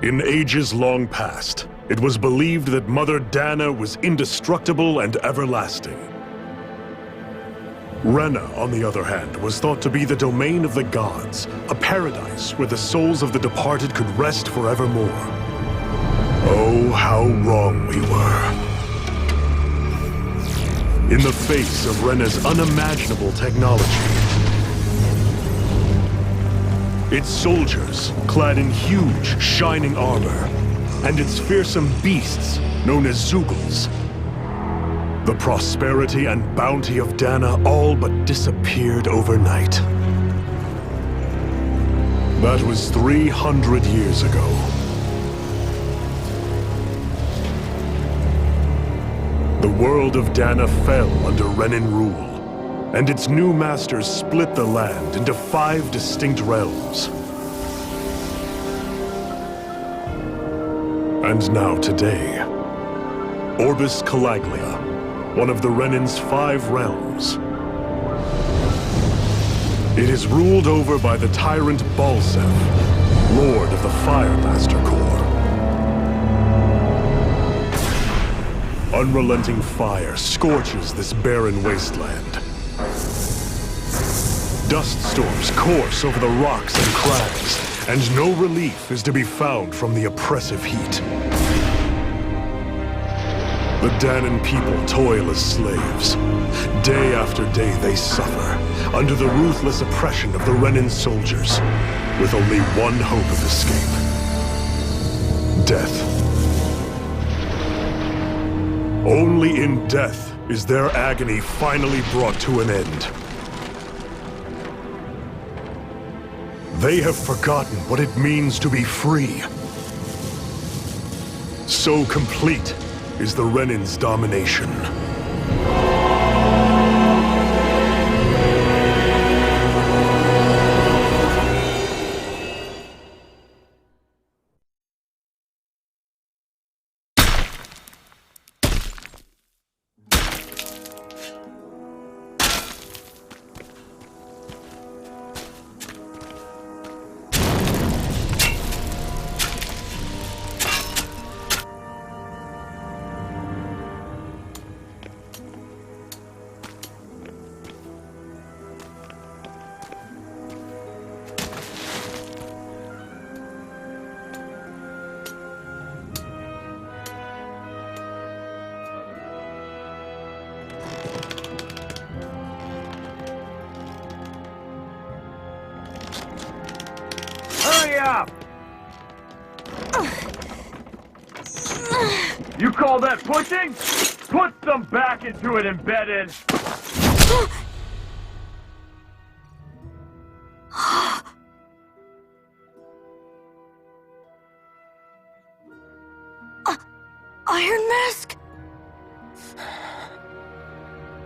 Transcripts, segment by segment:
In ages long past, it was believed that Mother Dana was indestructible and everlasting. Rena, on the other hand, was thought to be the domain of the gods, a paradise where the souls of the departed could rest forevermore. Oh, how wrong we were. In the face of Rena's unimaginable technology, its soldiers, clad in huge, shining armor, and its fearsome beasts, known as Zeugles, the prosperity and bounty of Dana all but disappeared overnight. That was 300 years ago. The world of Dana fell under Renan rule, and its new masters split the land into 5 distinct realms. And now today, Orbis Calaglia, one of the Renan's 5 realms. It is ruled over by the tyrant Balsef, Lord of the Firemaster Corps. Unrelenting fire scorches this barren wasteland. Dust storms course over the rocks and crags, and no relief is to be found from the oppressive heat. The Danan people toil as slaves. Day after day they suffer, under the ruthless oppression of the Renan soldiers, with only one hope of escape: death. Only in death is their agony finally brought to an end. They have forgotten what it means to be free. So complete is the Renan's domination. Hurry up! You call that pushing? Put some back into it, embedded! Iron Mask?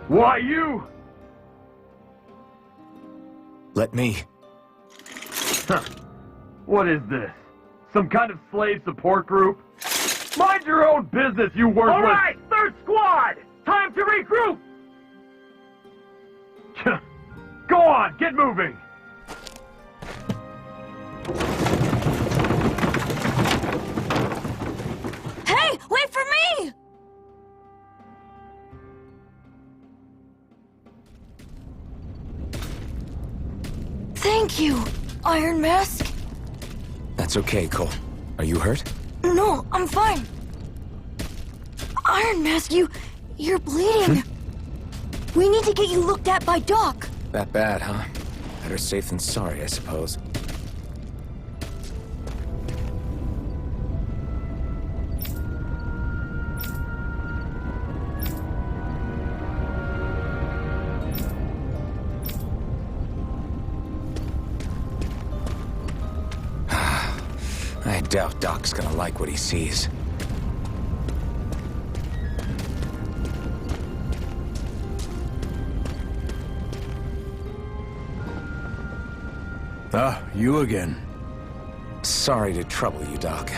Why you? Let me. Huh. What is this? Some kind of slave support group? Mind your own business, you worthless— All right, third squad! Time to regroup! Go on, get moving! Hey, wait for me! Thank you, Iron Mask. That's okay, Cole. Are you hurt? No, I'm fine. Iron Mask, you're bleeding. We need to get you looked at by Doc. That bad, huh? Better safe than sorry, I suppose. I doubt Doc's gonna like what he sees. Ah, you again. Sorry to trouble you, Doc.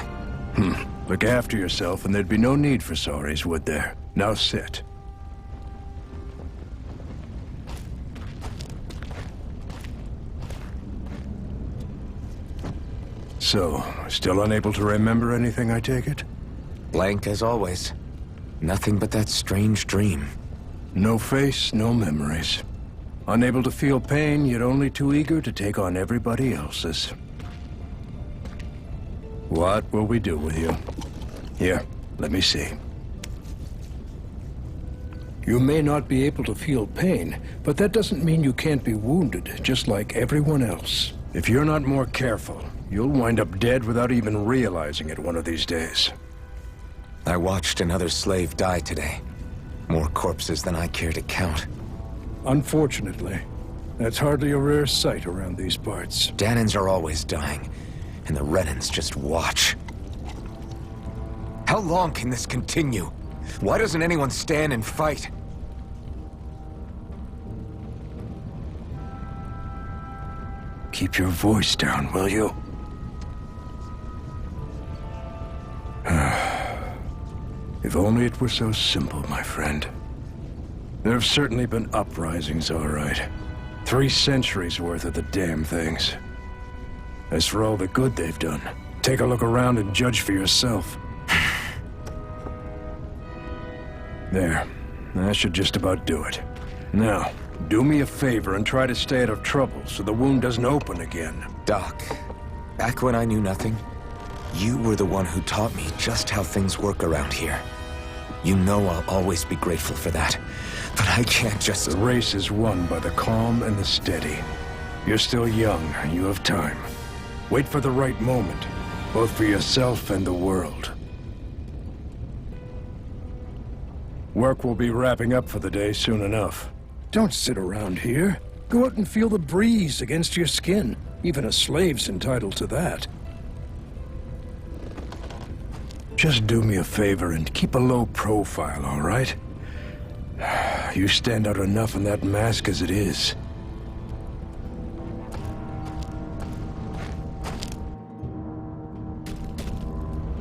Look after yourself and there'd be no need for sorries, would there? Now sit. So, still unable to remember anything, I take it? Blank as always. Nothing but that strange dream. No face, no memories. Unable to feel pain, yet only too eager to take on everybody else's. What will we do with you? Here, let me see. You may not be able to feel pain, but that doesn't mean you can't be wounded, just like everyone else. If you're not more careful, you'll wind up dead without even realizing it one of these days. I watched another slave die today. More corpses than I care to count. Unfortunately, that's hardly a rare sight around these parts. Danans are always dying, and the Renans just watch. How long can this continue? Why doesn't anyone stand and fight? Keep your voice down, will you? If only it were so simple, my friend. There have certainly been uprisings, all right. 3 centuries worth of the damn things. As for all the good they've done, take a look around and judge for yourself. There. That should just about do it. Now, do me a favor and try to stay out of trouble so the wound doesn't open again. Doc, back when I knew nothing, you were the one who taught me just how things work around here. You know I'll always be grateful for that, but I can't just... The race is won by the calm and the steady. You're still young, you have time. Wait for the right moment, both for yourself and the world. Work will be wrapping up for the day soon enough. Don't sit around here. Go out and feel the breeze against your skin. Even a slave's entitled to that. Just do me a favor and keep a low profile, all right? You stand out enough in that mask as it is.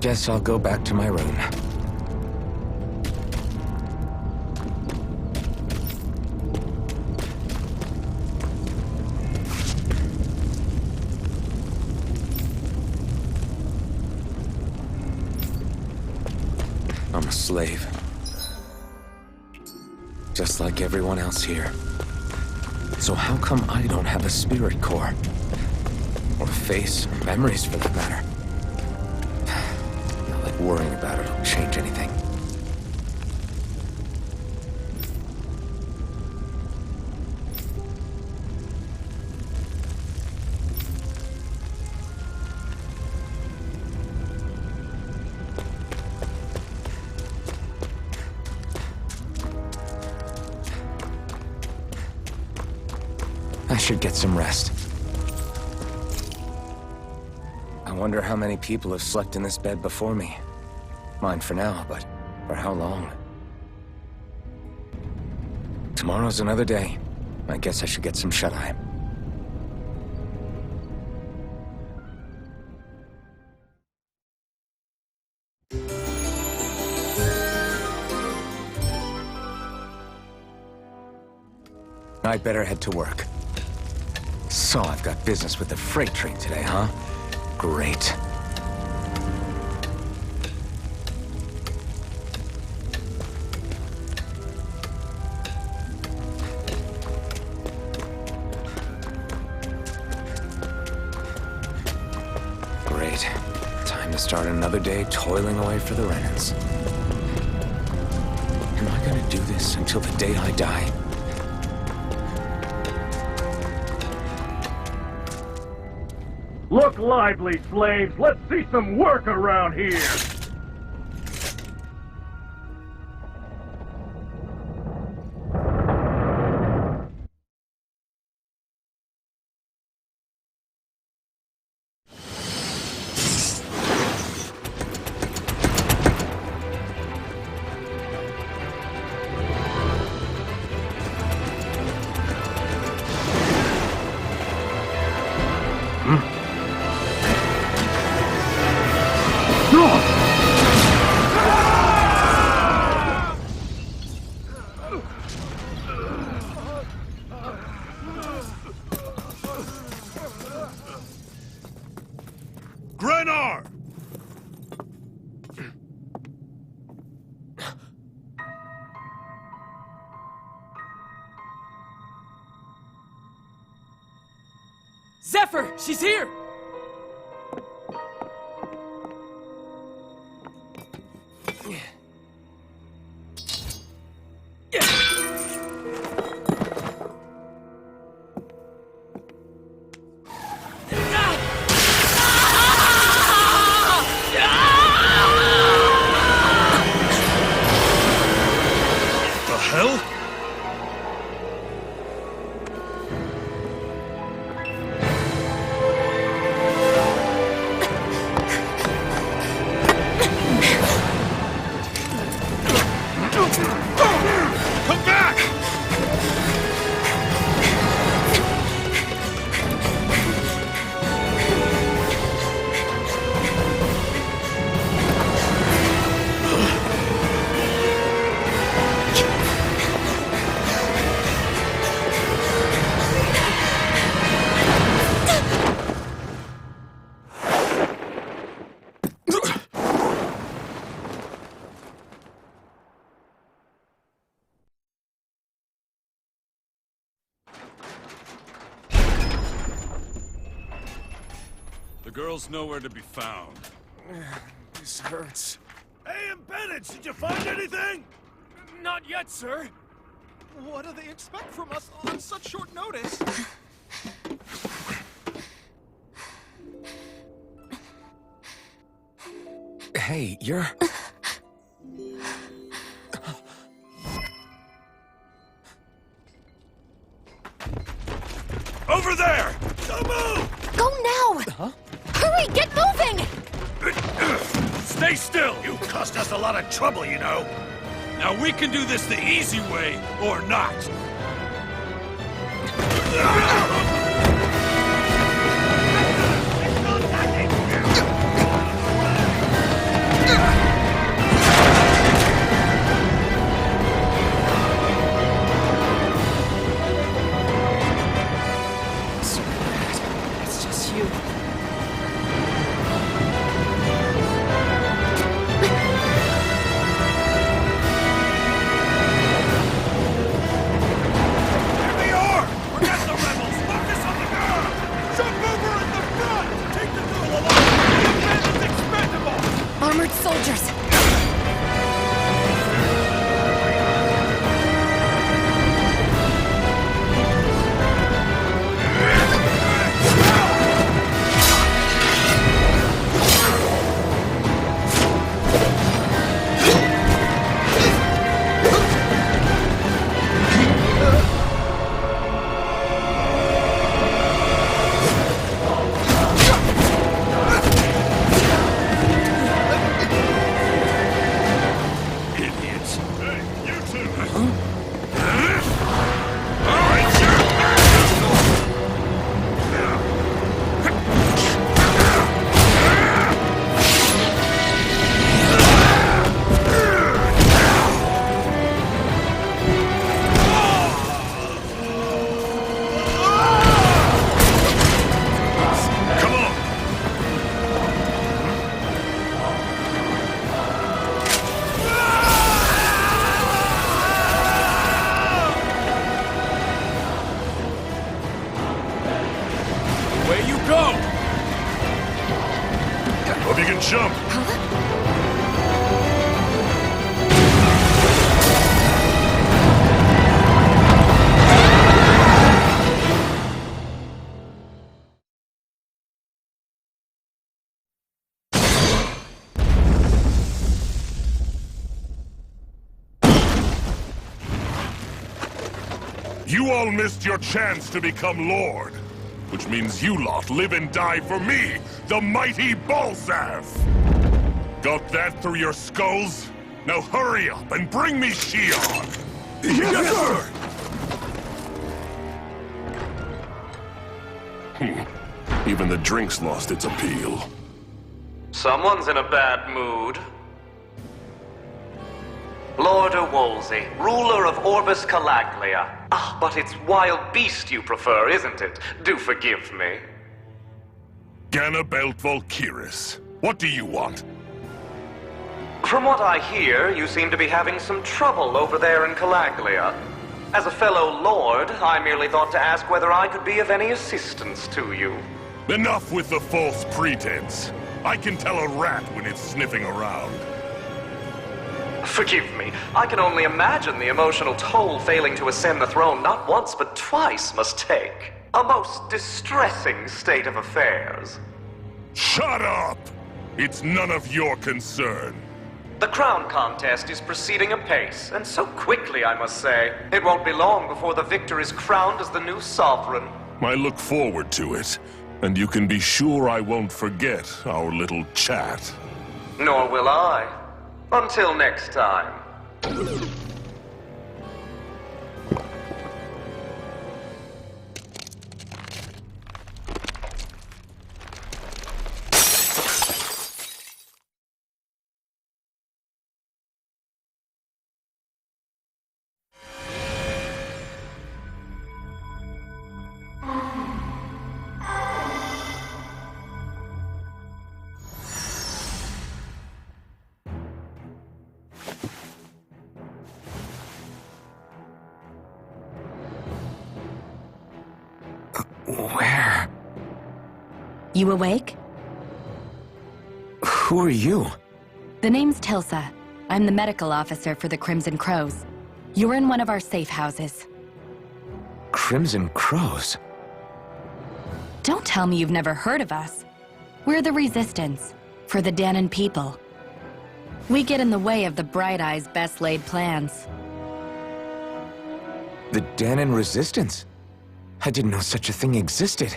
Guess I'll go back to my room. I'm a slave. Just like everyone else here. So how come I don't have a spirit core? Or a face, or memories for that matter? Not like worrying about it will change anything. I should get some rest. I wonder how many people have slept in this bed before me. Mine for now, but for how long? Tomorrow's another day. I guess I should get some shut-eye. I'd better head to work. So I've got business with the freight train today, huh? Great. Great. Time to start another day toiling away for the Renans. Am I gonna do this until the day I die? Look lively, slaves! Let's see some work around here! Zephyr! She's here! The hell? Come back! The girl's nowhere to be found. This hurts. Hey, Bennett, did you find anything? Not yet, sir. What do they expect from us on such short notice? Hey, you're... Over there! Don't move! Go now! Huh? Hurry, get moving! Stay still! You cost us a lot of trouble, you know. Now we can do this the easy way, or not. It's just you. Here they are! Forget the rebels! Focus on the girl! Jump over in the front! Take the girl along! The man is expendable! Armored soldiers! Idiots! Hey, you two! Come on! Away you go! Hope you can jump! You all missed your chance to become Lord. Which means you lot live and die for me, the mighty Balzav! Got that through your skulls? Now hurry up and bring me Shion! Yes, sir! Even the drink's lost its appeal. Someone's in a bad mood. Lord Wolsey, ruler of Orbis Calaglia. Ah, but it's wild beast you prefer, isn't it? Do forgive me. Ganabelt Volkiris, what do you want? From what I hear, you seem to be having some trouble over there in Calaglia. As a fellow lord, I merely thought to ask whether I could be of any assistance to you. Enough with the false pretense. I can tell a rat when it's sniffing around. Forgive me, I can only imagine the emotional toll failing to ascend the throne not once but twice must take. A most distressing state of affairs. Shut up! It's none of your concern. The crown contest is proceeding apace, and so quickly, I must say. It won't be long before the victor is crowned as the new sovereign. I look forward to it, and you can be sure I won't forget our little chat. Nor will I. Until next time. Where? You awake? Who are you? The name's Tilsa. I'm the medical officer for the Crimson Crows. You're in one of our safe houses. Crimson Crows? Don't tell me you've never heard of us. We're the Resistance, for the Danon people. We get in the way of the Bright Eye's best-laid plans. The Danon Resistance? I didn't know such a thing existed.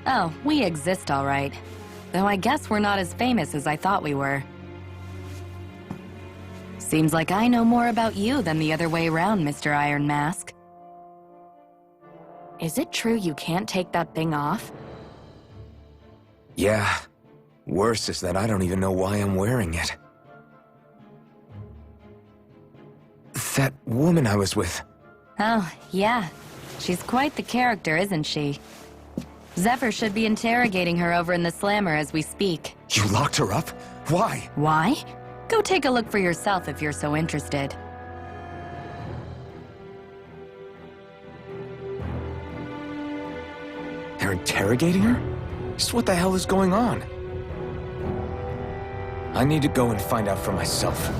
Oh, we exist all right. Though I guess we're not as famous as I thought we were. Seems like I know more about you than the other way around, Mr. Iron Mask. Is it true you can't take that thing off? Yeah. Worse is that I don't even know why I'm wearing it. That woman I was with. Oh, yeah. She's quite the character, isn't she? Zephyr should be interrogating her over in the Slammer as we speak. You locked her up? Why? Why? Go take a look for yourself if you're so interested. They're interrogating her? Just what the hell is going on? I need to go and find out for myself.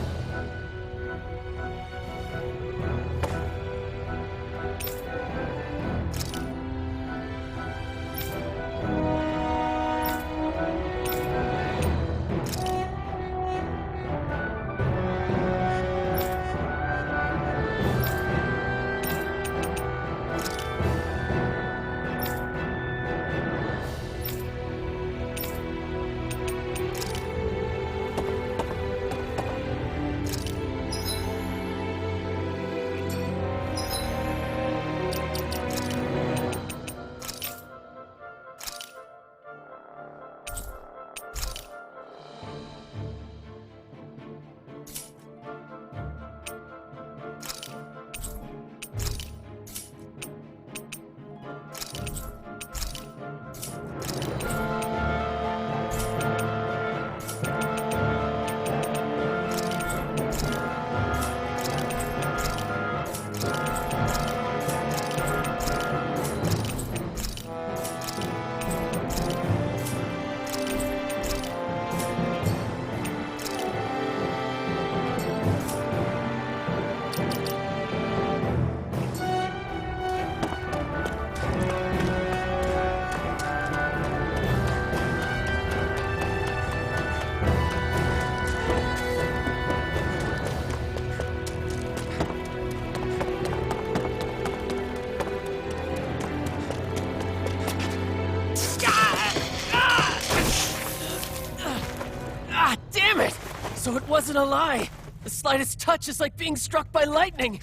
So it wasn't a lie. The slightest touch is like being struck by lightning.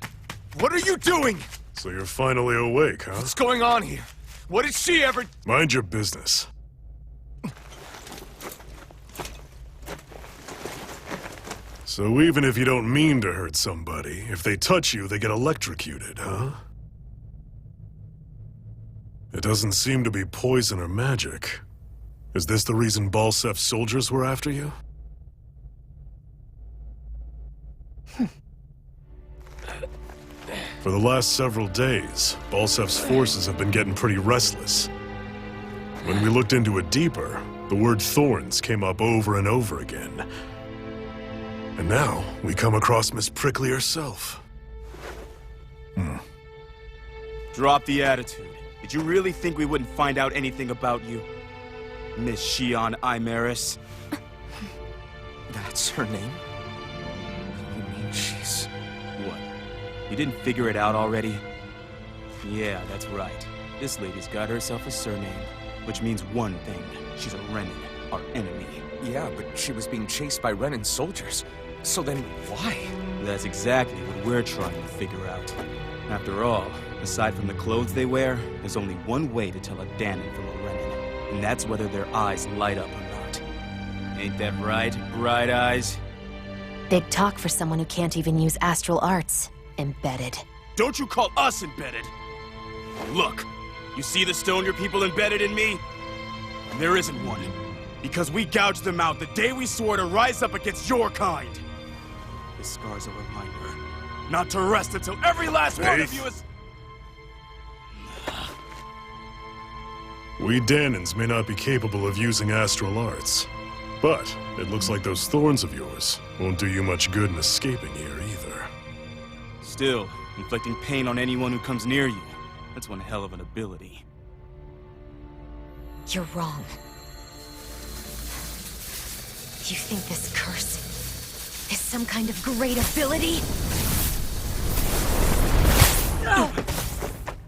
What are you doing? So you're finally awake, huh? What's going on here? What did she ever... Mind your business. So even if you don't mean to hurt somebody, if they touch you, they get electrocuted, huh? It doesn't seem to be poison or magic. Is this the reason Balsef's soldiers were after you? For the last several days, Balsef's forces have been getting pretty restless. When we looked into it deeper, the word thorns came up over and over again. And now, we come across Miss Prickly herself. Drop the attitude. Did you really think we wouldn't find out anything about you? Miss Shion Imaris? That's her name? You mean she's... What? You didn't figure it out already? Yeah, that's right. This lady's got herself a surname, which means one thing. She's a Renin, our enemy. Yeah, but she was being chased by Renin soldiers. So then, why? That's exactly what we're trying to figure out. After all, aside from the clothes they wear, there's only one way to tell a Danon from a Renin, and that's whether their eyes light up or not. Ain't that right, Bright Eyes? Big talk for someone who can't even use astral arts. Embedded. Don't you call us embedded! Look, you see the stone your people embedded in me? There isn't one, because we gouged them out the day we swore to rise up against your kind. This scar's a reminder, not to rest until every last one of you is... We Danons may not be capable of using astral arts, but it looks like those thorns of yours won't do you much good in escaping here either. Still, inflicting pain on anyone who comes near you, that's one hell of an ability. You're wrong. You think this curse is some kind of great ability?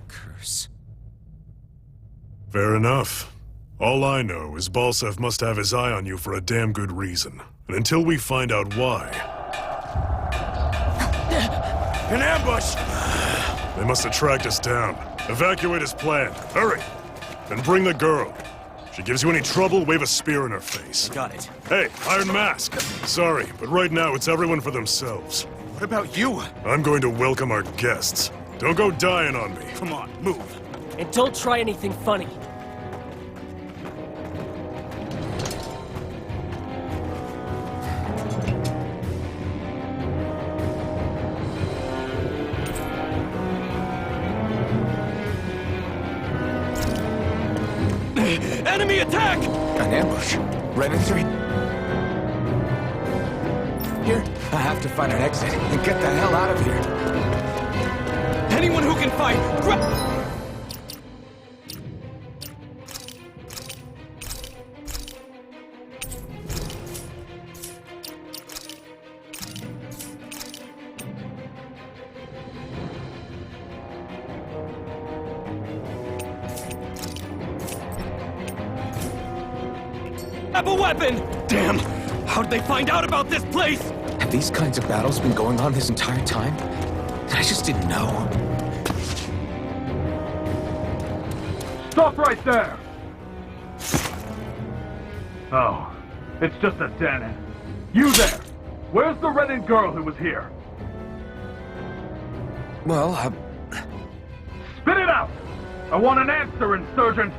Curse. Fair enough. All I know is Balsef must have his eye on you for a damn good reason. And until we find out why... An ambush! They must have tracked us down. Evacuate as planned. Hurry! And bring the girl. If she gives you any trouble, wave a spear in her face. Got it. Hey, Iron Mask! Sorry, but right now it's everyone for themselves. What about you? I'm going to welcome our guests. Don't go dying on me. Come on, move. And don't try anything funny. Enemy attack! An ambush. Renin 3. Here, I have to find an exit and get the hell out of here. Anyone who can fight, have a weapon! Damn! How'd they find out about this place? Have these kinds of battles been going on this entire time? I just didn't know. Stop right there! Oh, it's just a Danon. You there! Where's the Renin girl who was here? Well, Spit it out! I want an answer, Insurgent!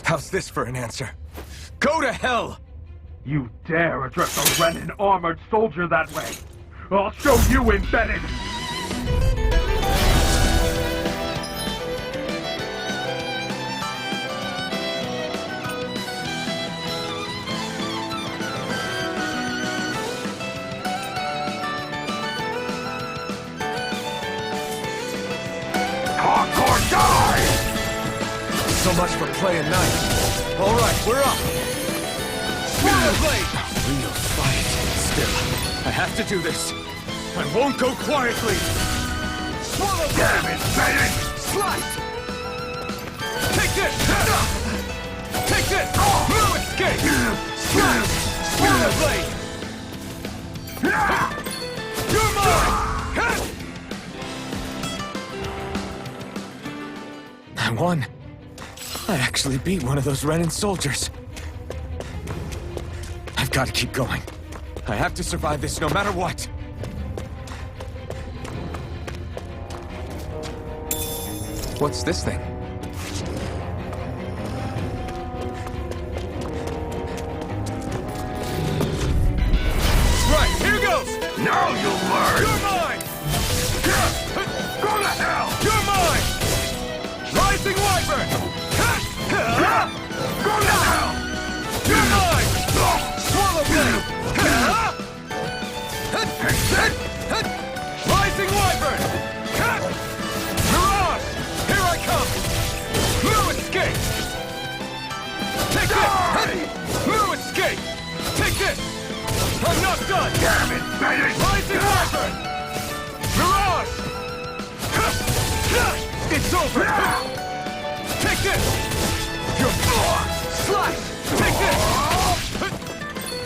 How's this for an answer? Go to hell! You dare address a Renin armored soldier that way? I'll show you embedded! Hardcore die! So much for playing nice. All right, we're up. Swallow blade! Real fight. Still, I have to do this. I won't go quietly! Swallow damn it, Renin! Slice! Take this! Take this! No escape! Slice! Swallow blade! You're mine! I won. I actually beat one of those Renin soldiers. I've got to keep going. I have to survive this no matter what. What's this thing? Right, here goes! Now you'll learn! You're mine! done! Damn it, Bennett! Rising Wyvern! Mirage! It's over! Take this! Your slice! Take this!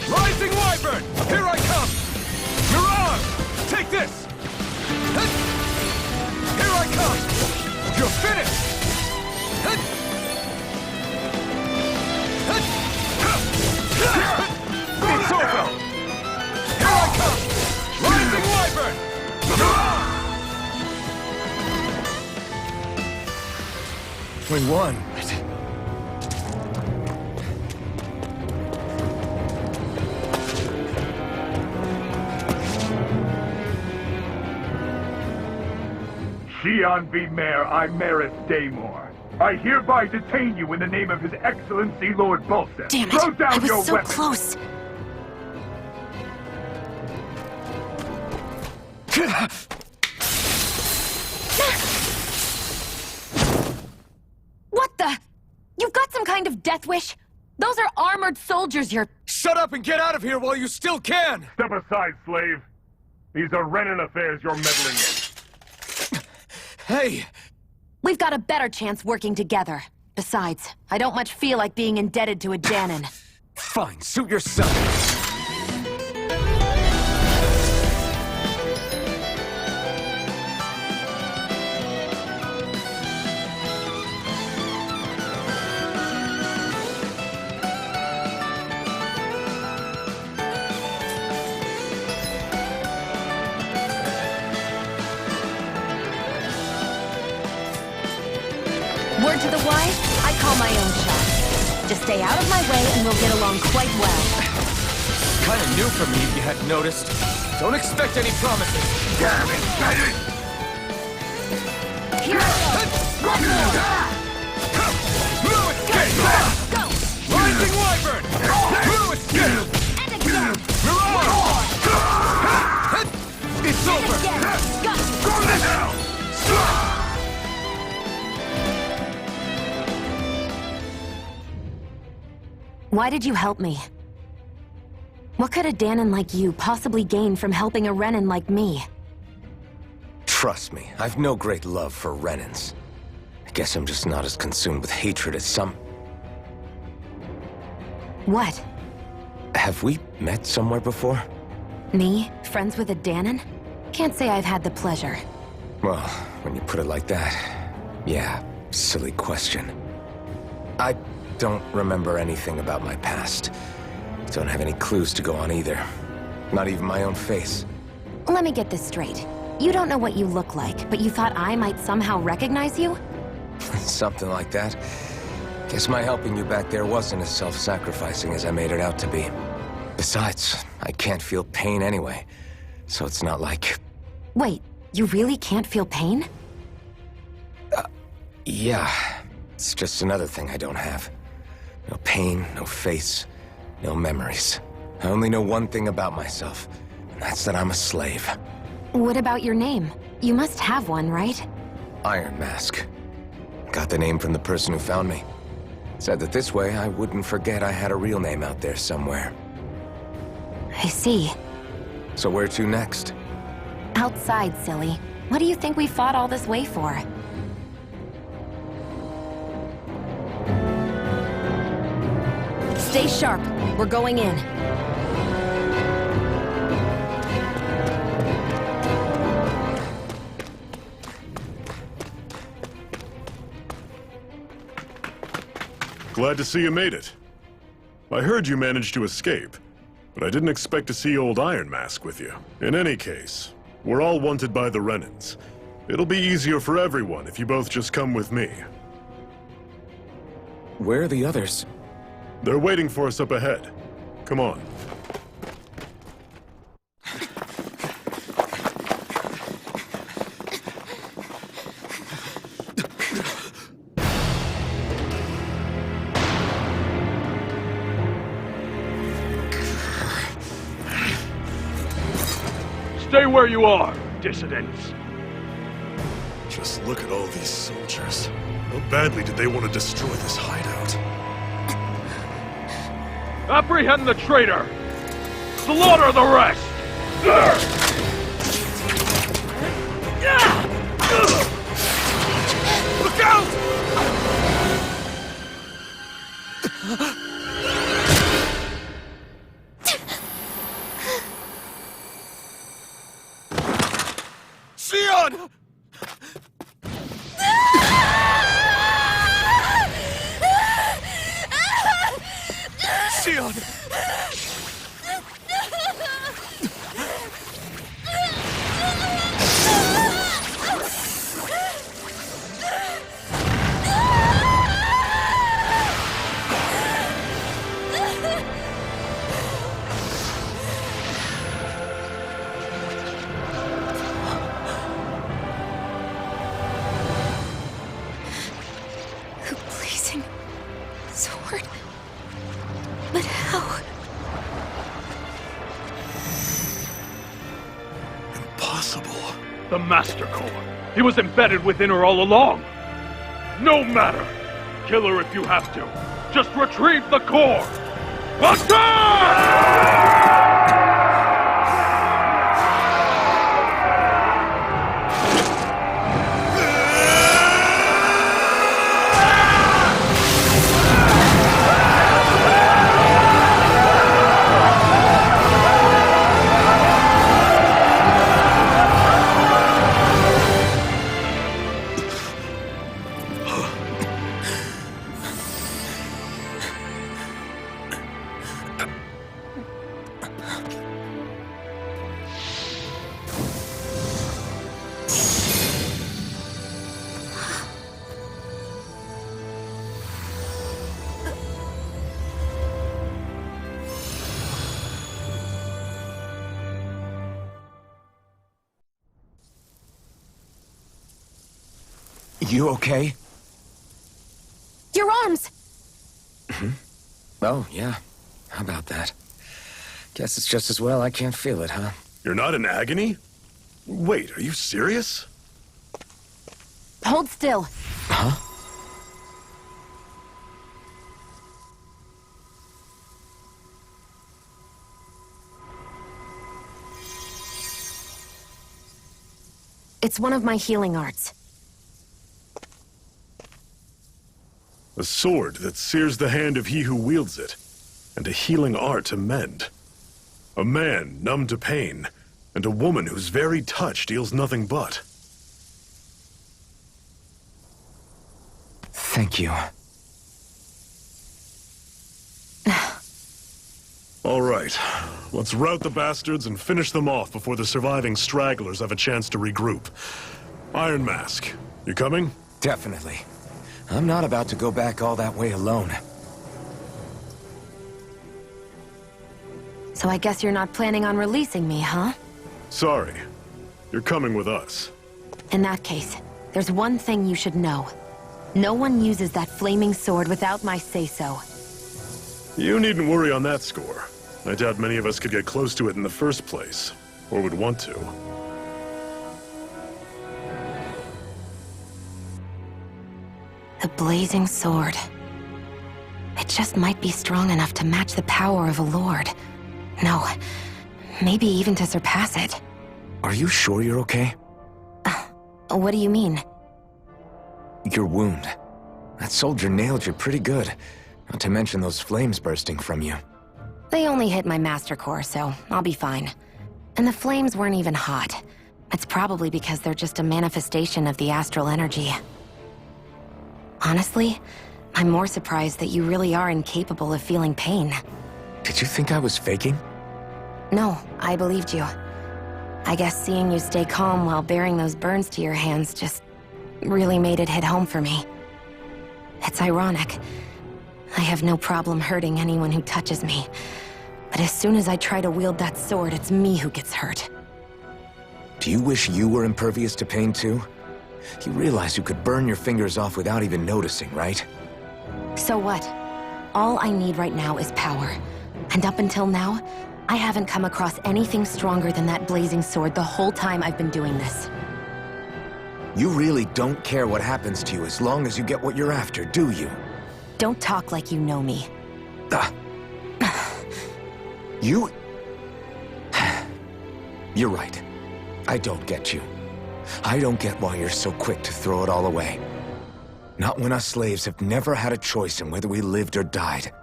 Rising Wyvern! Here I come! Mirage! Take this! Here I come! You're finished! It's over! Here I come! Rising Wyvern! We won. Xian V. Mayor, I Maris Daymore. I hereby detain you in the name of His Excellency Lord Bolseth. Damn Throw it! down I was your so weapon. close. What the? You've got some kind of death wish? Those are armored soldiers you're... Shut up and get out of here while you still can! Step aside, slave. These are Renan affairs you're meddling in. Hey! We've got a better chance working together. Besides, I don't much feel like being indebted to a Danon. Fine, suit yourself. Word to the wise, I call my own shot. Just stay out of my way and we'll get along quite well. Kinda new for me if you hadn't noticed. Don't expect any promises. Damn it, Bennett! Here I go! One more! Blue escape! Go! Rising Wyvern! Blue escape! And again! Mirage! It's And over! again! Go! Go now! Why did you help me? What could a Danon like you possibly gain from helping a Renan like me? Trust me, I've no great love for Renans. I guess I'm just not as consumed with hatred as some... What? Have we met somewhere before? Me? Friends with a Danon? Can't say I've had the pleasure. Well, when you put it like that, yeah, silly question. I don't remember anything about my past. Don't have any clues to go on either. Not even my own face. Let me get this straight. You don't know what you look like, but you thought I might somehow recognize you? Something like that. Guess my helping you back there wasn't as self-sacrificing as I made it out to be. Besides, I can't feel pain anyway, so it's not like... Wait, you really can't feel pain? Yeah, it's just another thing I don't have. No pain, no face, no memories. I only know one thing about myself, and that's that I'm a slave. What about your name? You must have one, right? Iron Mask. Got the name from the person who found me. Said that this way I wouldn't forget I had a real name out there somewhere. I see. So where to next? Outside, silly. What do you think we fought all this way for? Stay sharp. We're going in. Glad to see you made it. I heard you managed to escape, but I didn't expect to see old Iron Mask with you. In any case, we're all wanted by the Renans. It'll be easier for everyone if you both just come with me. Where are the others? They're waiting for us up ahead. Come on. Stay where you are, dissidents. Just look at all these soldiers. How badly did they want to destroy this hideout? Apprehend the traitor! slaughter the rest! Look out! Xion! Xion! The blazing sword. But how? Impossible. The Master Core. He was embedded within her all along. No matter. Kill her if you have to. Just retrieve the core. Attack! You okay? Your arms! Oh, yeah. How about that? Guess it's just as well I can't feel it, huh? You're not in agony? Wait, are you serious? Hold still. Huh? It's one of my healing arts. A sword that sears the hand of he who wields it, and a healing art to mend. A man numb to pain, and a woman whose very touch deals nothing but. Thank you. All right, let's rout the bastards and finish them off before the surviving stragglers have a chance to regroup. Iron Mask, you coming? Definitely. I'm not about to go back all that way alone. So I guess you're not planning on releasing me, huh? Sorry, you're coming with us. In that case, there's one thing you should know. No one uses that flaming sword without my say-so. You needn't worry on that score. I doubt many of us could get close to it in the first place, or would want to. The blazing sword. It just might be strong enough to match the power of a lord. No, maybe even to surpass it. Are you sure you're okay? What do you mean? Your wound. That soldier nailed you pretty good. Not to mention those flames bursting from you. They only hit my master core, so I'll be fine. And the flames weren't even hot. It's probably because they're just a manifestation of the astral energy. Honestly, I'm more surprised that you really are incapable of feeling pain. Did you think I was faking? No, I believed you. I guess seeing you stay calm while bearing those burns to your hands just really made it hit home for me. It's ironic. I have no problem hurting anyone who touches me. But as soon as I try to wield that sword, it's me who gets hurt. Do you wish you were impervious to pain too? You realize you could burn your fingers off without even noticing, right? So what? All I need right now is power. And up until now, I haven't come across anything stronger than that blazing sword the whole time I've been doing this. You really don't care what happens to you as long as you get what you're after, do you? Don't talk like you know me. You... You're right. I don't get you. I don't get why you're so quick to throw it all away. Not when us slaves have never had a choice in whether we lived or died.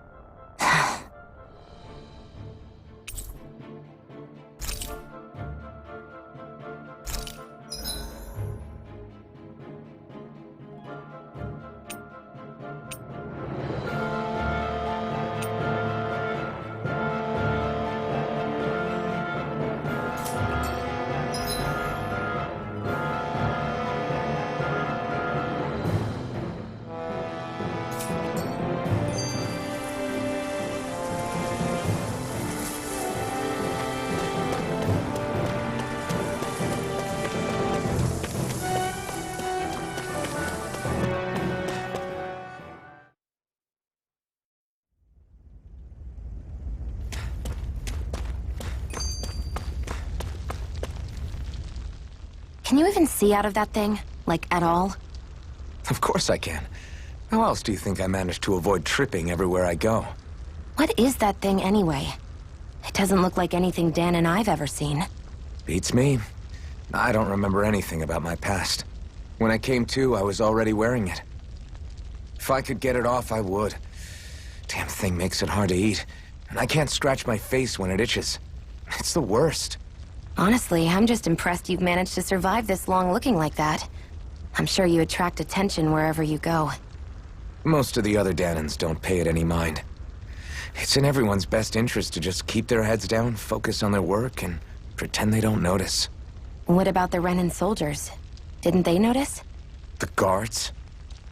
Can you even see out of that thing? Like, at all? Of course I can. How else do you think I managed to avoid tripping everywhere I go? What is that thing anyway? It doesn't look like anything Dan and I've ever seen. Beats me. I don't remember anything about my past. When I came to, I was already wearing it. If I could get it off, I would. Damn thing makes it hard to eat, and I can't scratch my face when it itches. It's the worst. Honestly, I'm just impressed you've managed to survive this long looking like that. I'm sure you attract attention wherever you go. Most of the other Danans don't pay it any mind. It's in everyone's best interest to just keep their heads down, focus on their work, and pretend they don't notice. What about the Renan soldiers? Didn't they notice? The guards?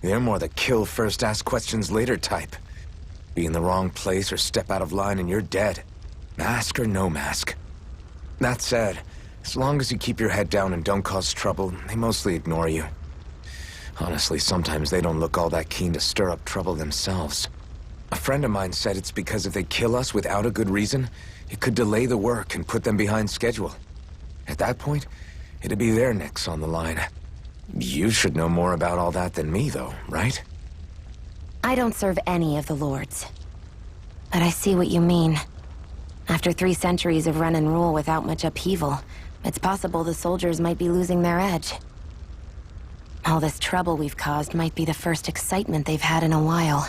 They're more the kill first, ask questions later type. Be in the wrong place or step out of line and you're dead. Mask or no mask. That said, as long as you keep your head down and don't cause trouble, they mostly ignore you. Honestly, sometimes they don't look all that keen to stir up trouble themselves. A friend of mine said it's because if they kill us without a good reason, it could delay the work and put them behind schedule. At that point, it'd be their necks on the line. You should know more about all that than me, though, right? I don't serve any of the lords. But I see what you mean. After 3 centuries of run and rule without much upheaval, it's possible the soldiers might be losing their edge. All this trouble we've caused might be the first excitement they've had in a while.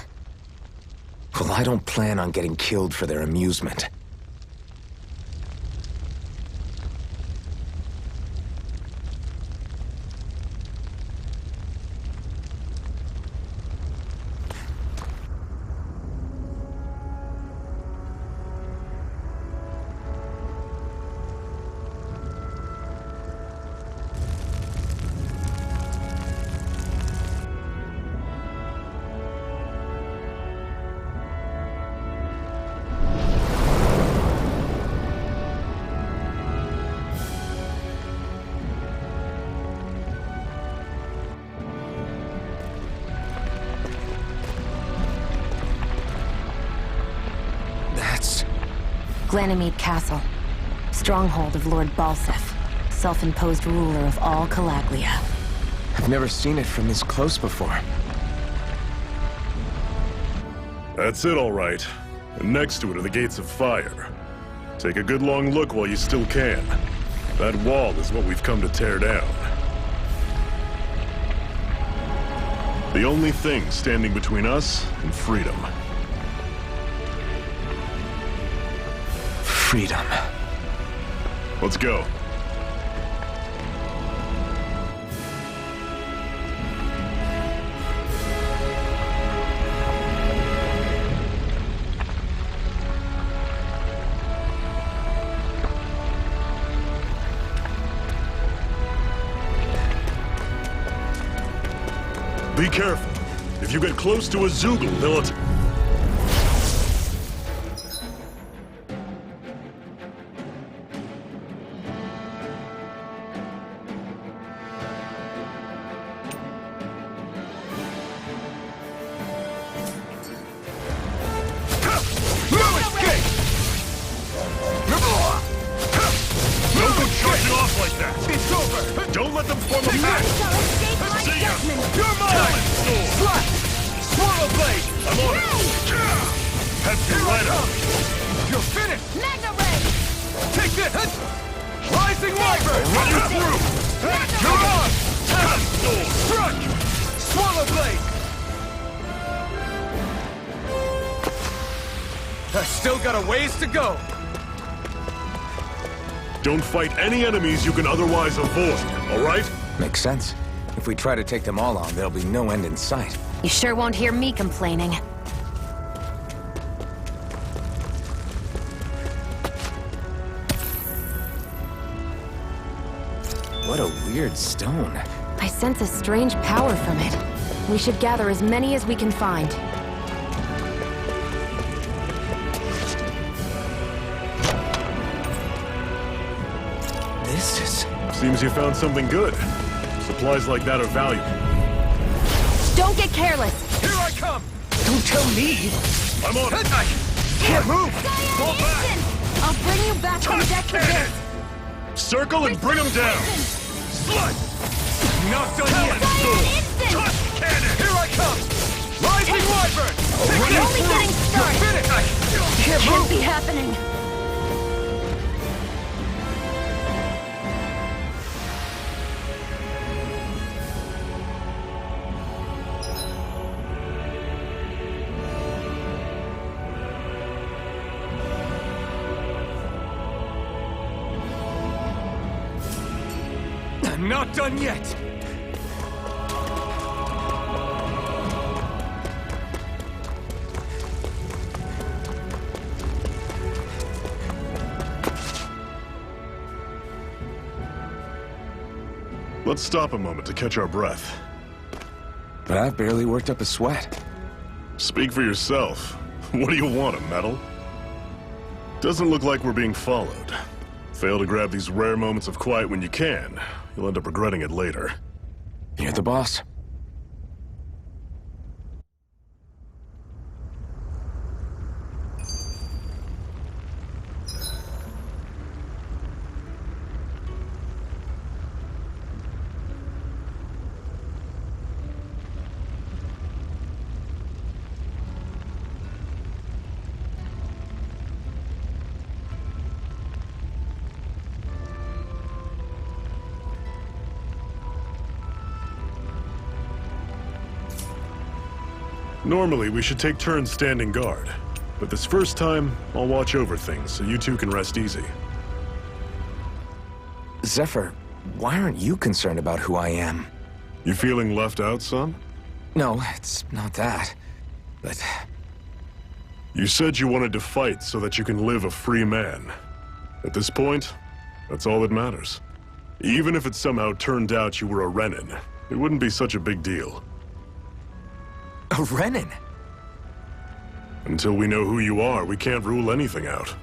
Well, I don't plan on getting killed for their amusement. Ganymede Castle, stronghold of Lord Balsef, self-imposed ruler of all Calaglia. I've never seen it from this close before. That's it, all right. And next to it are the Gates of Fire. Take a good long look while you still can. That wall is what we've come to tear down. The only thing standing between us and freedom. Freedom. Let's go. Be careful. If you get close to a Zoogle, they'll attack. Rise Rising Wyvern! Run you through! Come on! Struck! Swallow Blade! I still got a ways to go. Don't fight any enemies you can otherwise avoid, all right? Makes sense. If we try to take them all on, there'll be no end in sight. You sure won't hear me complaining. What a weird stone. I sense a strange power from it. We should gather as many as we can find. This is... Seems you found something good. Supplies like that are valuable. Don't get careless! Here I come! Don't tell me! I'm on it! Can't move! Fall back! I'll bring you back from deck for this! Circle and bring them down! Slut! Not done yet! Touch Cannon! Here I come! Rising Wyvern! We're only getting started! Can't Can't move! be happening! I'm not done yet! Let's stop a moment to catch our breath. But I've barely worked up a sweat. Speak for yourself. What do you want, a medal? Doesn't look like we're being followed. Fail to grab these rare moments of quiet when you can. You'll end up regretting it later. You're the boss. Normally, we should take turns standing guard. But this first time, I'll watch over things so you two can rest easy. Zephyr, why aren't you concerned about who I am? You feeling left out, son? No, it's not that. But... You said you wanted to fight so that you can live a free man. At this point, that's all that matters. Even if it somehow turned out you were a Renin, it wouldn't be such a big deal. A Renin? Until we know who you are, we can't rule anything out.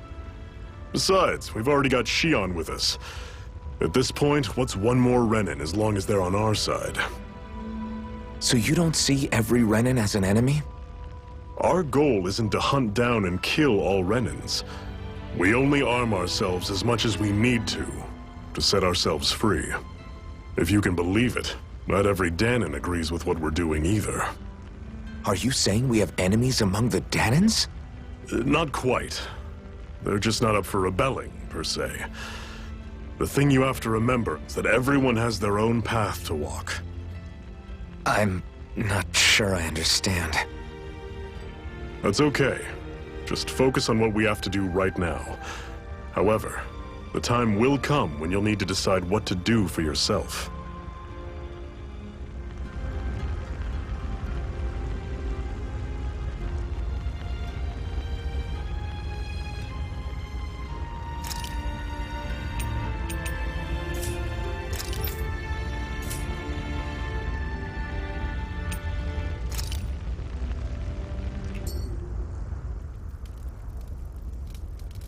Besides, we've already got Shion with us. At this point, what's one more Renin as long as they're on our side? So you don't see every Renin as an enemy? Our goal isn't to hunt down and kill all Renins. We only arm ourselves as much as we need to set ourselves free. If you can believe it, not every Danon agrees with what we're doing either. Are you saying we have enemies among the Danons? Not quite. They're just not up for rebelling, per se. The thing you have to remember is that everyone has their own path to walk. I'm not sure I understand. That's okay. Just focus on what we have to do right now. However, the time will come when you'll need to decide what to do for yourself.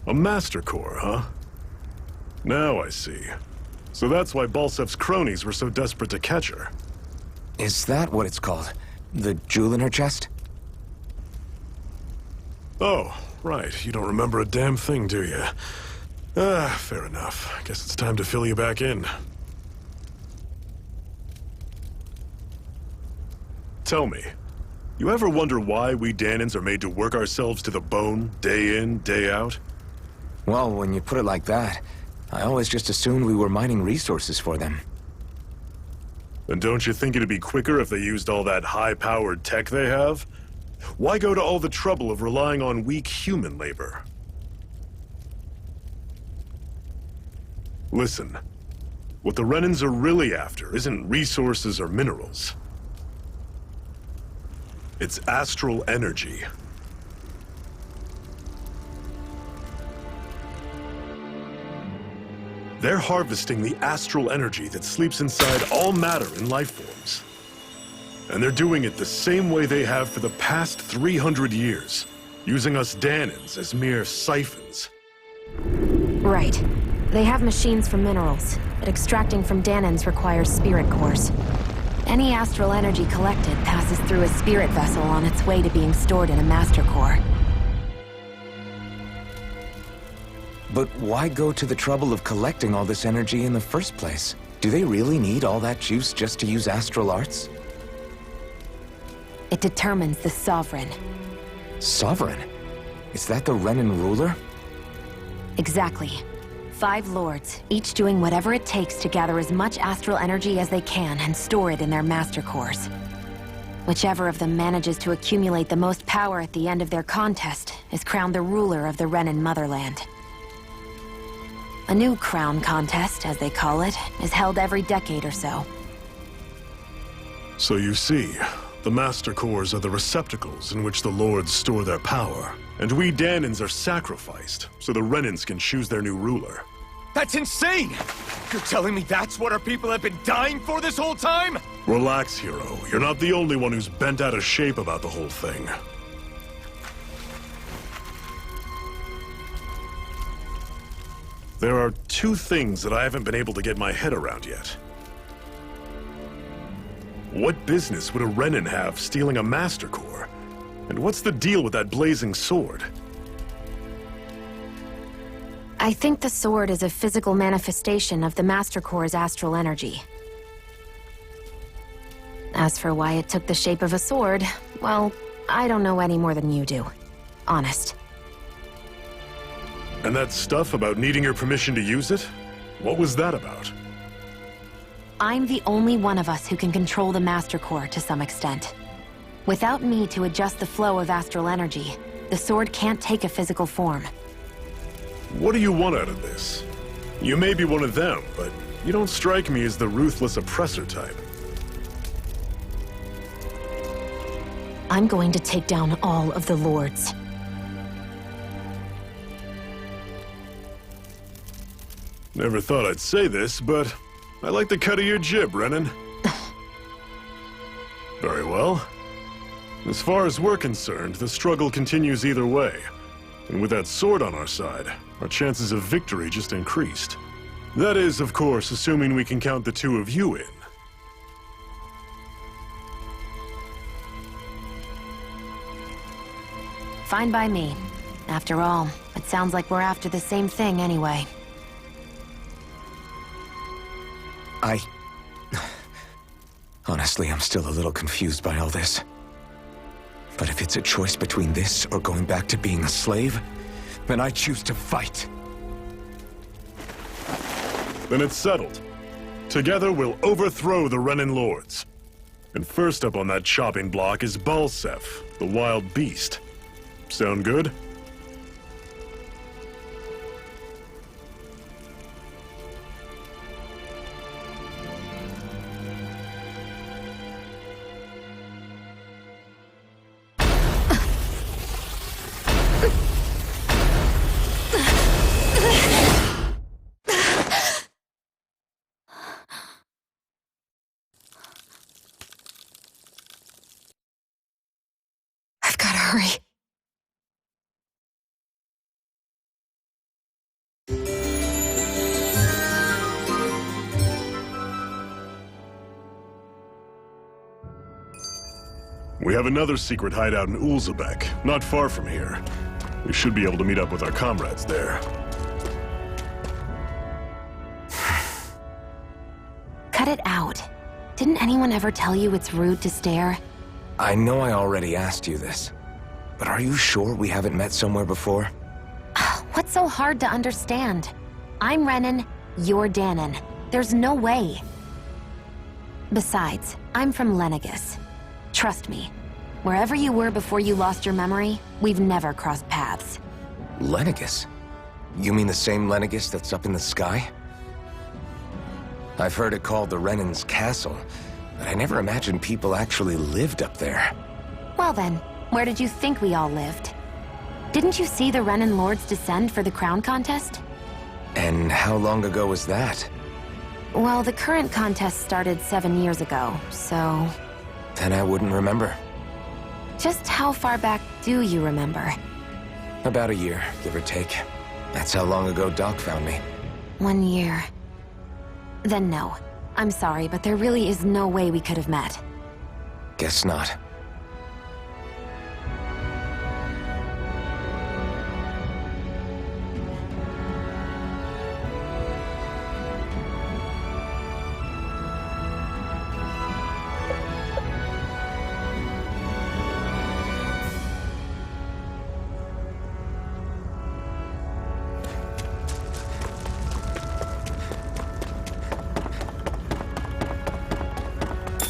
A Master Core, huh? Now I see. So that's why Balsef's cronies were so desperate to catch her. Is that what it's called? The jewel in her chest? Oh, right. You don't remember a damn thing, do you? Fair enough. Guess it's time to fill you back in. Tell me, you ever wonder why we Danons are made to work ourselves to the bone, day in, day out? Well, when you put it like that, I always just assumed we were mining resources for them. Then don't you think it'd be quicker if they used all that high-powered tech they have? Why go to all the trouble of relying on weak human labor? Listen, what the Renans are really after isn't resources or minerals. It's astral energy. They're harvesting the astral energy that sleeps inside all matter in life forms. And they're doing it the same way they have for the past 300 years, using us Danans as mere siphons. Right. They have machines for minerals, but extracting from Danans requires spirit cores. Any astral energy collected passes through a spirit vessel on its way to being stored in a master core. But why go to the trouble of collecting all this energy in the first place? Do they really need all that juice just to use astral arts? It determines the Sovereign. Sovereign? Is that the Renan ruler? Exactly. 5 lords, each doing whatever it takes to gather as much astral energy as they can and store it in their master cores. Whichever of them manages to accumulate the most power at the end of their contest is crowned the ruler of the Renan motherland. A new crown contest, as they call it, is held every decade or so. So you see, the Master Cores are the receptacles in which the Lords store their power. And we Danans are sacrificed, so the Renans can choose their new ruler. That's insane! You're telling me that's what our people have been dying for this whole time? Relax, hero. You're not the only one who's bent out of shape about the whole thing. There are 2 things that I haven't been able to get my head around yet. What business would a Renan have stealing a Master Core? And what's the deal with that blazing sword? I think the sword is a physical manifestation of the Master Core's astral energy. As for why it took the shape of a sword, well, I don't know any more than you do. Honest. And that stuff about needing your permission to use it? What was that about? I'm the only one of us who can control the Master Core to some extent. Without me to adjust the flow of astral energy, the sword can't take a physical form. What do you want out of this? You may be one of them, but you don't strike me as the ruthless oppressor type. I'm going to take down all of the lords. Never thought I'd say this, but I like the cut of your jib, Renan. Very well. As far as we're concerned, the struggle continues either way. And with that sword on our side, our chances of victory just increased. That is, of course, assuming we can count the 2 of you in. Fine by me. After all, it sounds like we're after the same thing anyway. Honestly, I'm still a little confused by all this. But if it's a choice between this or going back to being a slave, then I choose to fight. Then it's settled. Together we'll overthrow the Renan Lords. And first up on that chopping block is Balsef, the wild beast. Sound good? I've gotta hurry. We have another secret hideout in Ulzebek, not far from here. We should be able to meet up with our comrades there. Cut it out. Didn't anyone ever tell you it's rude to stare? I know I already asked you this, but are you sure we haven't met somewhere before? What's so hard to understand? I'm Renan, you're Danon. There's no way. Besides, I'm from Lenegus. Trust me, wherever you were before you lost your memory, we've never crossed paths. Lenegus? You mean the same Lenegus that's up in the sky? I've heard it called the Renan's Castle, but I never imagined people actually lived up there. Well then, where did you think we all lived? Didn't you see the Renan Lords descend for the crown contest? And how long ago was that? Well, the current contest started 7 years ago, so... Then I wouldn't remember. Just how far back do you remember? About a year, give or take. That's how long ago Doc found me. 1 year. Then no. I'm sorry, but there really is no way we could have met. Guess not.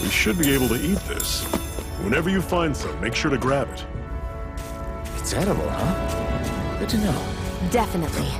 We should be able to eat this. Whenever you find some, make sure to grab it. It's edible, huh? Good to know. Definitely.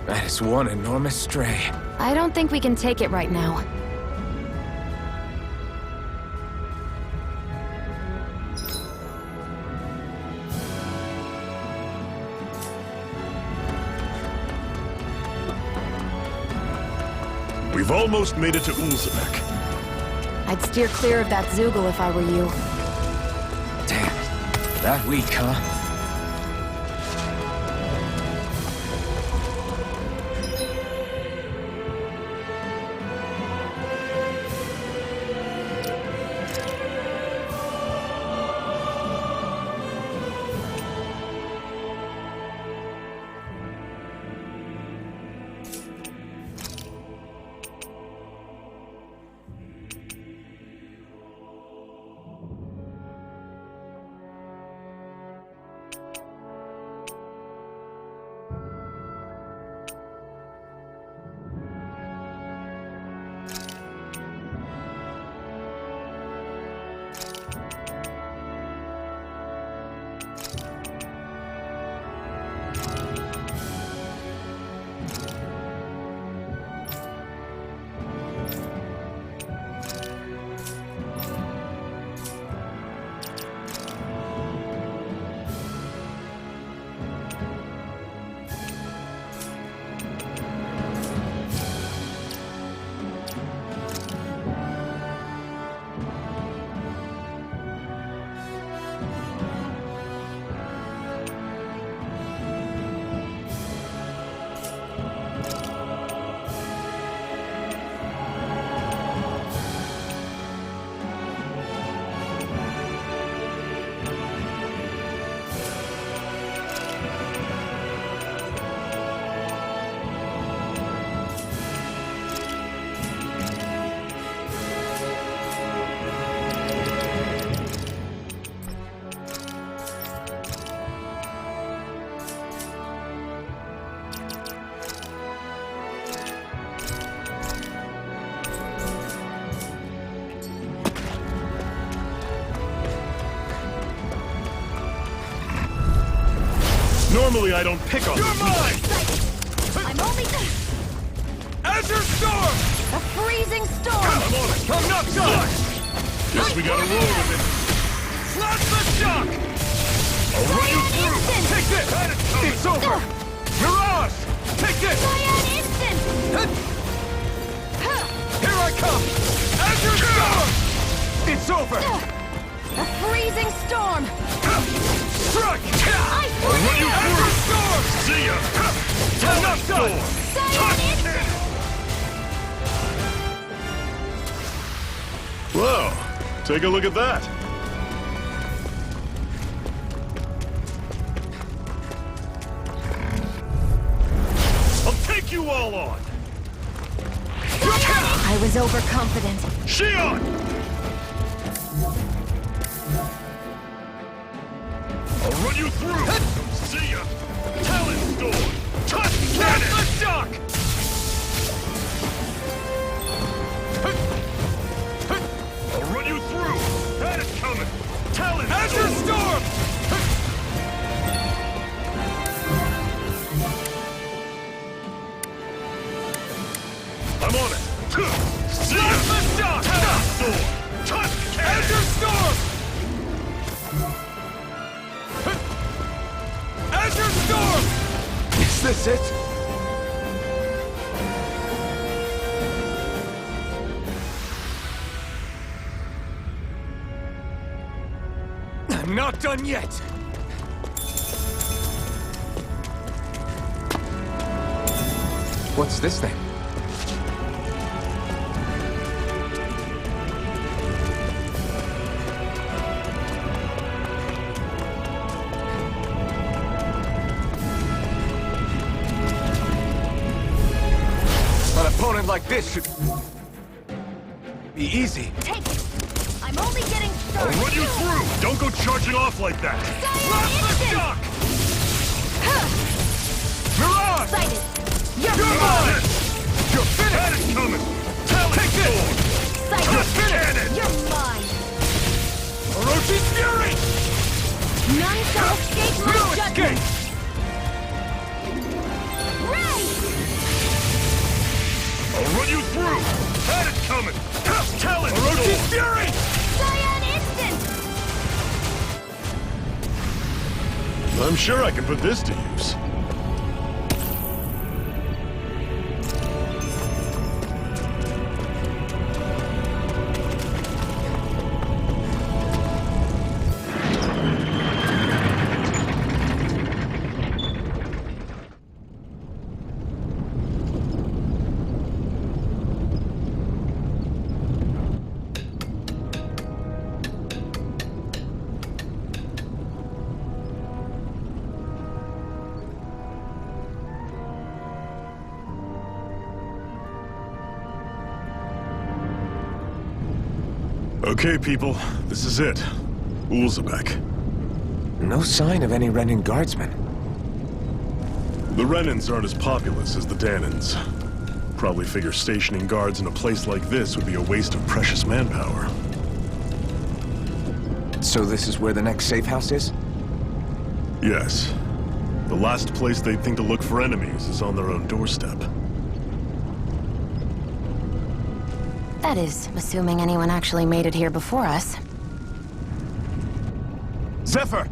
That is one enormous stray. I don't think we can take it right now. We've almost made it to Ulzebek. I'd steer clear of that Zoogle if I were you. Damn it. That weak, huh? Normally I don't pick on You're mine! I'm only... Azure Storm! A freezing storm! I'm on it. Come Namtox! Guess we gotta roll with it. Plasma Shock! I'll run you through. Instant! Take this! It's over! Mirage! Take this! Cyan instant! Here I come! Whoa, take a look at that. I'll take you all on. I was overconfident. Shion! I'll run you through. See ya. Talent Storm. Touch cannon. The shock. I'll run you through. That is coming. Talent Azure Storm. I'm on it. See ya. The shock. Talent Storm. Touch cannon. Azure Storm. Azure Storm. Is this it? I'm not done yet! What's this thing? An opponent like this should be easy. Take it. I'm only getting I'll started. run you through. Don't go charging off like that. Blast the shock. Mirage! Excited. You're You're mine. You're finished! That is coming. Talent Storm. Excited. Cannon. You're mine. Orochi's Fury! None shall escape my No judgment. escape! Ray! I'll run you through. That is coming. Talent Orochi's Storm. Fury! Cyan Instant! I'm sure I can put this to use. Okay, people, this is it. Ulzebek. No sign of any Renin guardsmen. The Renins aren't as populous as the Danins. Probably figure stationing guards in a place like this would be a waste of precious manpower. So this is where the next safe house is? Yes. The last place they'd think to look for enemies is on their own doorstep. That is, assuming anyone actually made it here before us. Zephyr!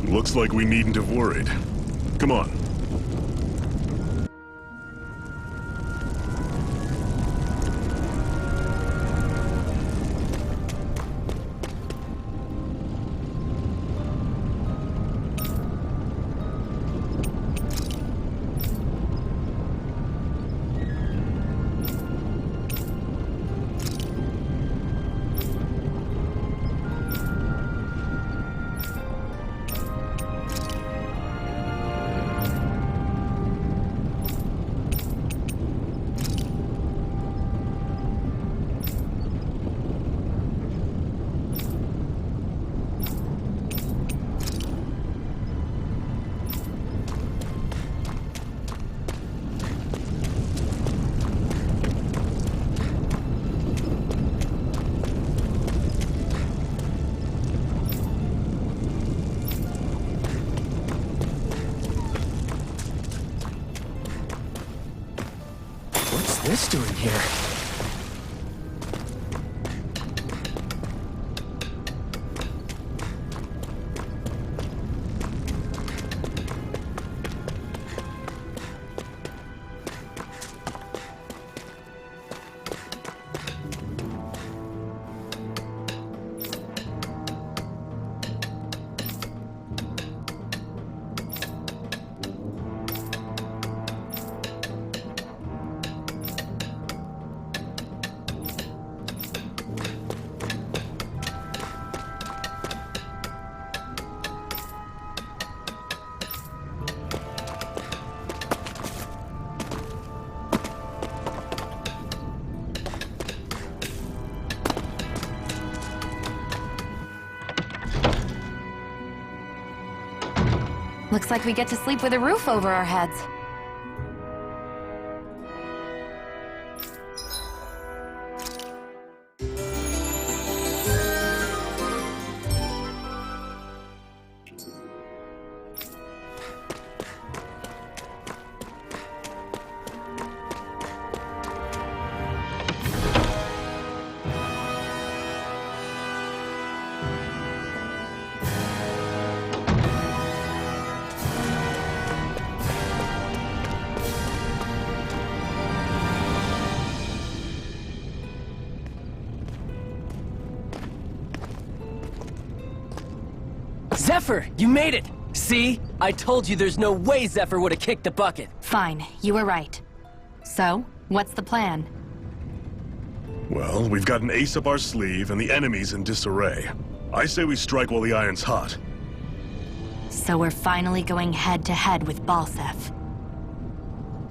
Looks like we needn't have worried. Come on. What's this doing here? Looks like we get to sleep with a roof over our heads. Zephyr, you made it! See? I told you there's no way Zephyr would have kicked the bucket. Fine, you were right. So, what's the plan? Well, we've got an ace up our sleeve and the enemy's in disarray. I say we strike while the iron's hot. So we're finally going head-to-head with Balsef.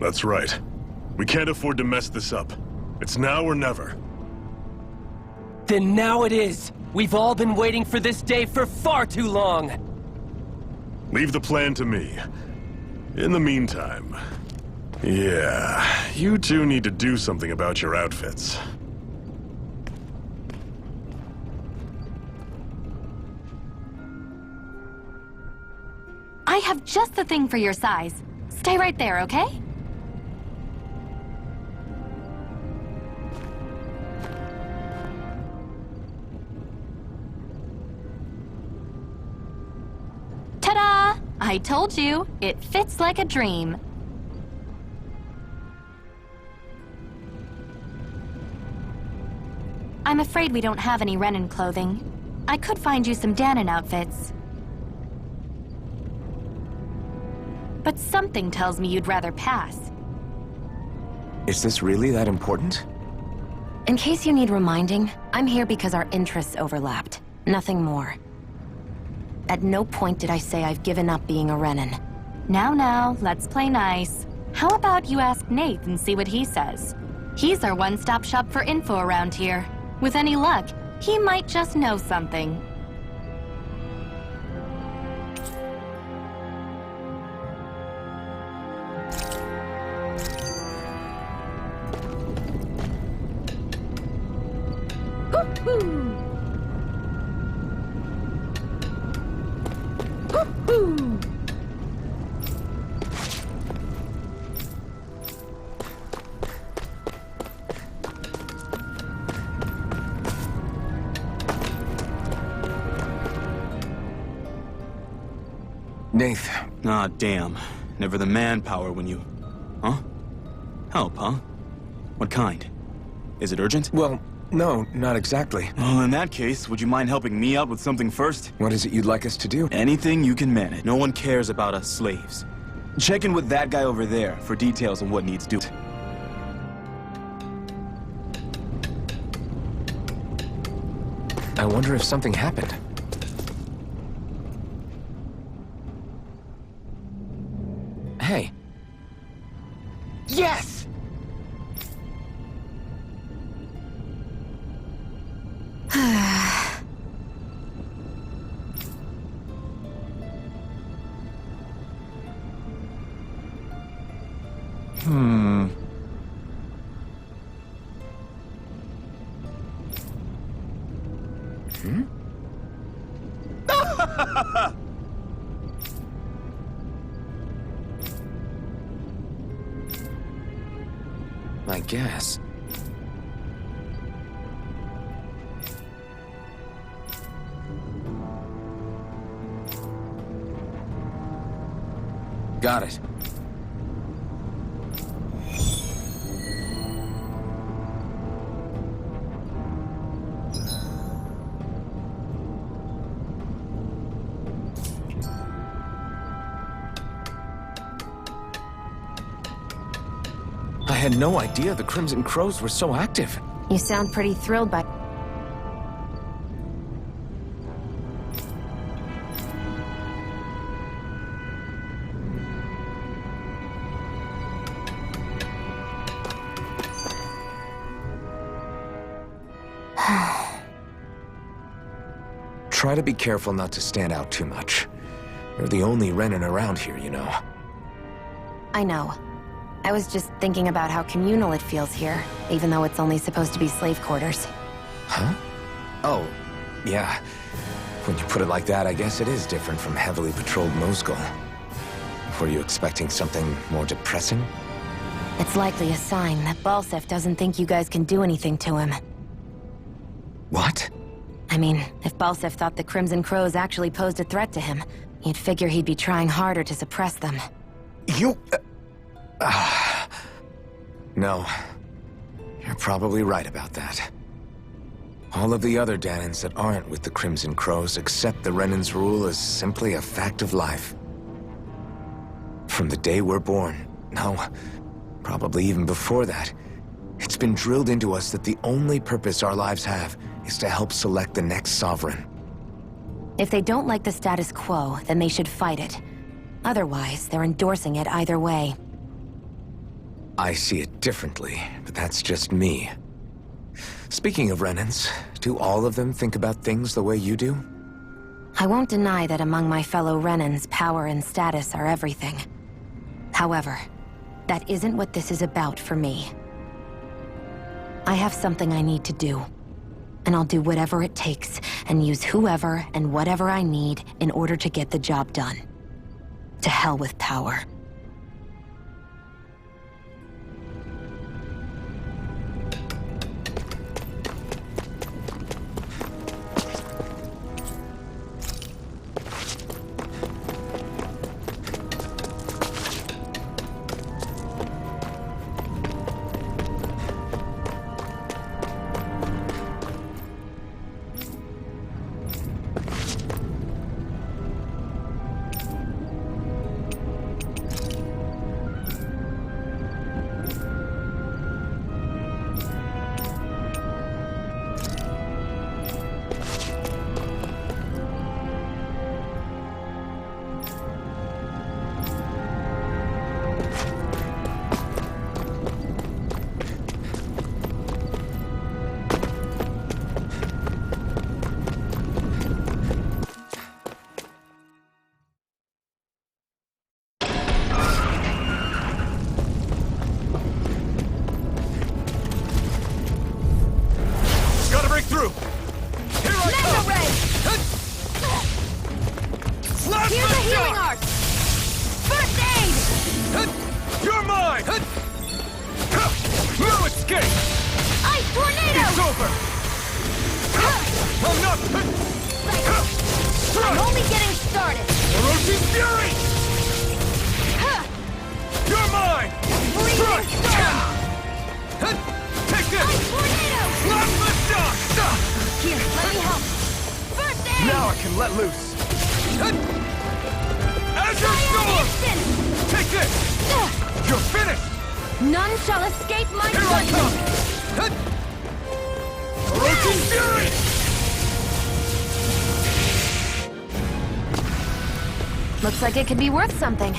That's right. We can't afford to mess this up. It's now or never. Then now it is! We've all been waiting for this day for far too long! Leave the plan to me. In the meantime... yeah, you two need to do something about your outfits. I have just the thing for your size. Stay right there, okay? Ta-da! I told you, it fits like a dream. I'm afraid we don't have any Renan clothing. I could find you some Danon outfits. But something tells me you'd rather pass. Is this really that important? In case you need reminding, I'm here because our interests overlapped. Nothing more. At no point did I say I've given up being a Renan. Now, let's play nice. How about you ask Nate and see what he says? He's our one-stop shop for info around here. With any luck, he might just know something. Nath. Ah, damn. Never the manpower when you... Huh? Help, huh? What kind? Is it urgent? Well, no, not exactly. Well, in that case, would you mind helping me out with something first? What is it you'd like us to do? Anything you can manage. No one cares about us slaves. Check in with that guy over there for details on what needs doing. I wonder if something happened. Hey. Yes! I guess. Got it. I had no idea the Crimson Crows were so active. You sound pretty thrilled by... Try to be careful not to stand out too much. You're the only Renan around here, you know. I know. I was just thinking about how communal it feels here, even though it's only supposed to be slave quarters. Huh? Oh, yeah. When you put it like that, I guess it is different from heavily patrolled Mosgul. Were you expecting something more depressing? It's likely a sign that Balsef doesn't think you guys can do anything to him. What? I mean, if Balsef thought the Crimson Crows actually posed a threat to him, you'd figure he'd be trying harder to suppress them. You... No. You're probably right about that. All of the other Danans that aren't with the Crimson Crows accept the Renan's rule as simply a fact of life. From the day we're born, no, probably even before that, it's been drilled into us that the only purpose our lives have is to help select the next sovereign. If they don't like the status quo, then they should fight it. Otherwise, they're endorsing it either way. I see it differently, but that's just me. Speaking of Renans, do all of them think about things the way you do? I won't deny that among my fellow Renans, power and status are everything. However, that isn't what this is about for me. I have something I need to do, and I'll do whatever it takes and use whoever and whatever I need in order to get the job done. To hell with power. Looks like it could be worth something.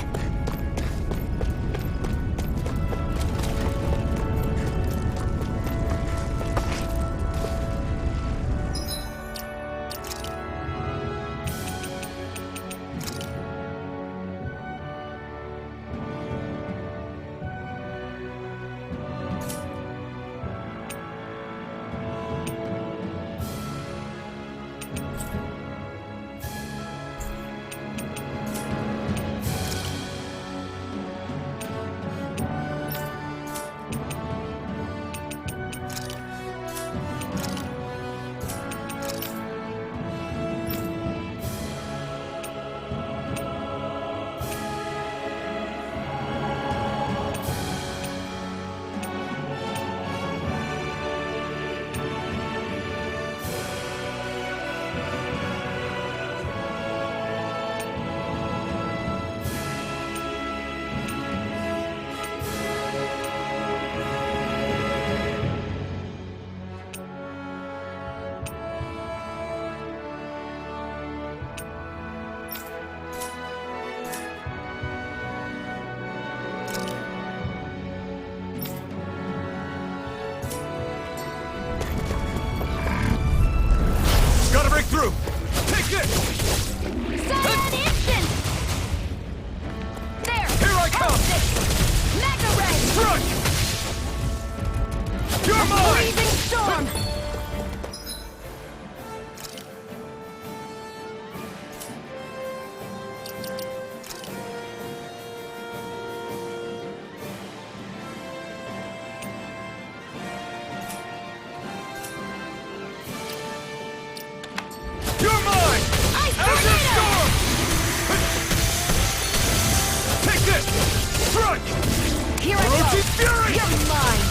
Here I go! Orochi's Fury! You're mine!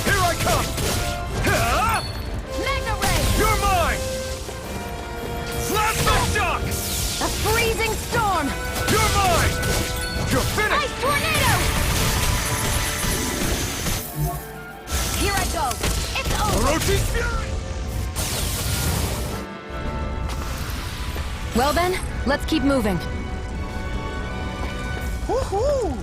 Here I come! Mega Ray! You're mine! Plasma Shock! A freezing storm! You're mine! You're finished! Ice Tornado! Here I go! It's over! Orochi's Fury! Well then, let's keep moving. Woohoo!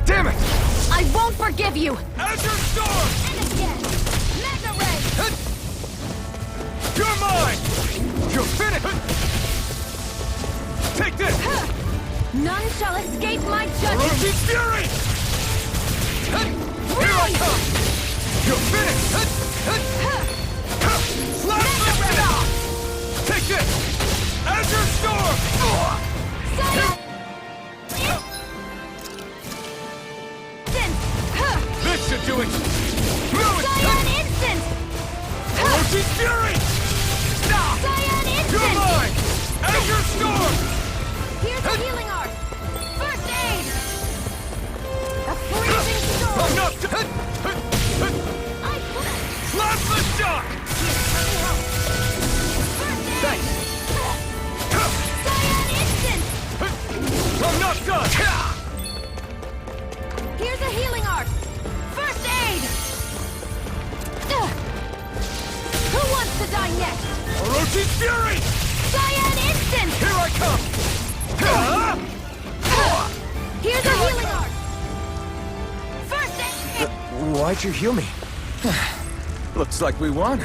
Damn it! I won't forgive you! Azure Storm! And again! Mega Ray! You're mine! You're finished! Take this! None shall escape my judgment! Orochi's Fury! Here I come! You're finished! Plasma Shock! Take this! Azure Storm! This should do it! Cyan Instant! Orochi's Fury! Cyan Instant! You're mine! Azure Storm! Here's a healing art! First aid! A freezing storm! I'm not dead! Plasma Shock! Thanks! Cyan Instant! I'm not done! Here's a healing art! First aid! Who wants to die next? Orochi's Fury! Cyan Instant! Here I come! Here's a healing art! First aid! Why'd you heal me? Looks like we won.